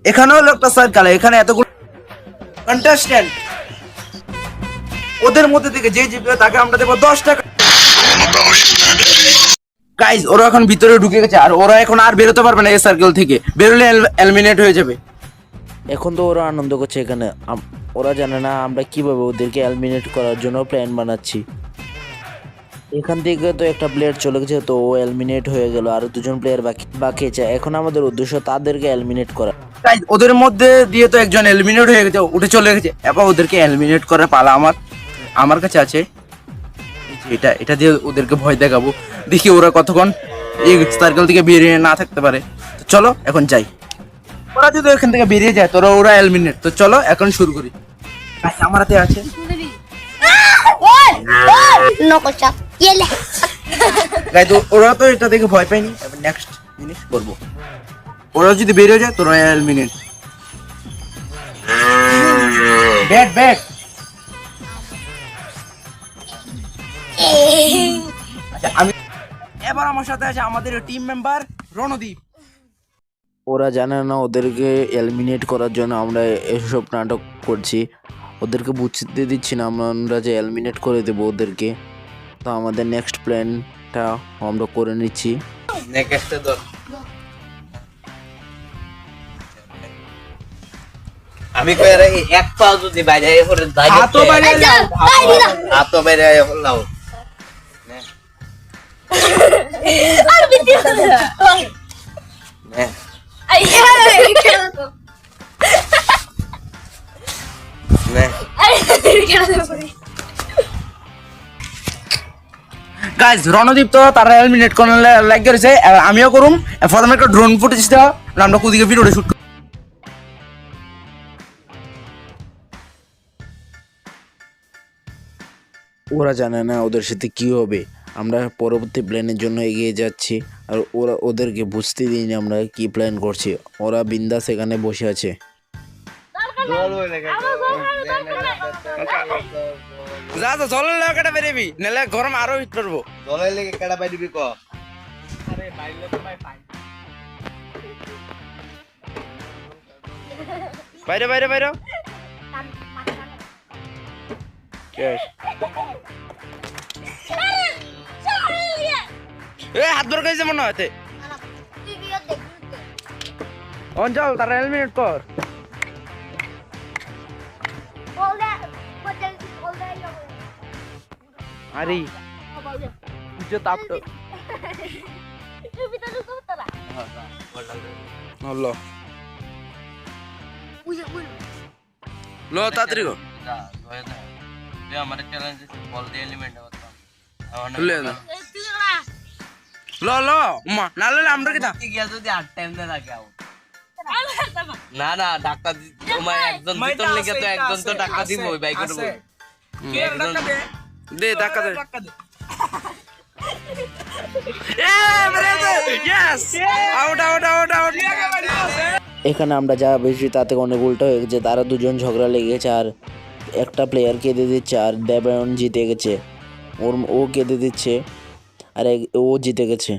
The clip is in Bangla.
এখানে হলো একটা সার্কেল, এখানে এতগুলো কন্টেস্ট্যান্ট, ওদের মধ্যে থেকে যে জিতবে তাকে আমরা দেবো 10 টাকা। গাইজ ওরা এখন ভিতরে ঢুকে গেছে, আর ওরা এখন আর বেরোতে পারবে না এই সার্কেল থেকে, বেরোলে এলিমিনেট হয়ে যাবে। এখন তো ওরা আনন্দ করছে এখানে, ওরা জানে না আমরা কিভাবে ওদেরকে এলিমিনেট করার জন্য প্ল্যান বানাচ্ছি। এখান থেকে তো একটা প্লেয়ার চলে গেছে, তো ও এলিমিনেট হয়ে গেল, আর দুজন প্লেয়ার বাকি আছে। এখন আমাদের উদ্দেশ্য তাদেরকে এলিমিনেট করা। গাইজ ওদের মধ্যে দিয়ে তো একজন এলিমিনেট হয়ে গেছে, উঠে চলে গেছে। এবার ওদেরকে এলিমিনেট করার পালা আমার কাছে আছে। এটা দিয়ে ওদেরকে ভয় দেখাবো, দেখি ওরা কতক্ষণ এই সার্কেল থেকে বেরিয়ে না থাকতে পারে। তো চলো এখন যাই, ওরা যদি এখান থেকে বেরিয়ে যায় তোরা ওরা এলিমিনেট। তো চলো এখন শুরু করি। আমার হাতে আছে গাইজ, ওরা তো এটা দেখে ভয় পায়নি। এবার নেক্সট জিনিস করবো, ওরা যদি বেরিয়ে যায় তোরা এলিমিনেট। ব্যাট আচ্ছা, আমি এবার আমার সাথে আছে আমাদের টিম মেম্বার রণদীপ। ওরা জানে না ওদেরকে এলিমিনেট করার জন্য আমরা এসব নাটক করছি, ওদেরকে বুঝতে দিচ্ছি না আমরা যে এলিমিনেট করে দেবো ওদেরকে। তো আমাদের নেক্সট প্ল্যানটা আমরা করে নিচ্ছি। আমি কই রে এক পা যদি বাইরে করে দাই হাত বাইরে লাও, হাত বাইরে লাও আর বিতি নে আই খেলা তো নে আই খেলা তো গাইজ রণদীপ তো তারা এলিমিনেট করতে লাইক করেছে, আমিও করুম। প্রথমে একটা ড্রোন ফুটেজ দাও, আমরা কুদিকে ভিডিওটা শুট। ওরা জানে না ওদের সাথে কি হবে, আমরা পরবর্তী প্ল্যানের জন্য এগিয়ে যাচ্ছি। আর ওদেরকে বুঝতে দিইনি আমরা কি প্ল্যান করছি, ওরা বিন্দাস এখানে বসে আছে। যা যা জলের লেগে কেটে বেরিবি, নাহলে গরম আরো হিট করবো। দলের লেগে কেডা পাই দিবি ক বাইরে বাইরে বাইরে হাত ধরে গেছে মনে হয়। অঞ্চল তারা এলিমিনেট কর। আরে যে তাপটো হলো লো তাড়াতাড়ি গো আমার চ্যালেঞ্জ বল দিয়ে এলিমেন্ট করতাম লে না লো লো মা নালে আমরা কি কি গিয়া যদি 8 টাইম দে রাখে আও না না ডাক্তার তোমার একজন ভিতর লেগে তো একজন তো টাকা দিব ওই বাইক করব কে টাকা দে দে টাকা দে এ মেরে দে yes out out out out. এখানে আমরা যা বেশি তাতে অনেক উল্টো হয়ে গেছে, তারা দুজন ঝগড়া লেগে গেছে, আর একটা প্লেয়ার কেঁদে দিচ্ছে, আর দেবায়ন জিতে গেছে। ও কেঁদে দিচ্ছে, আর ও জিতে গেছে।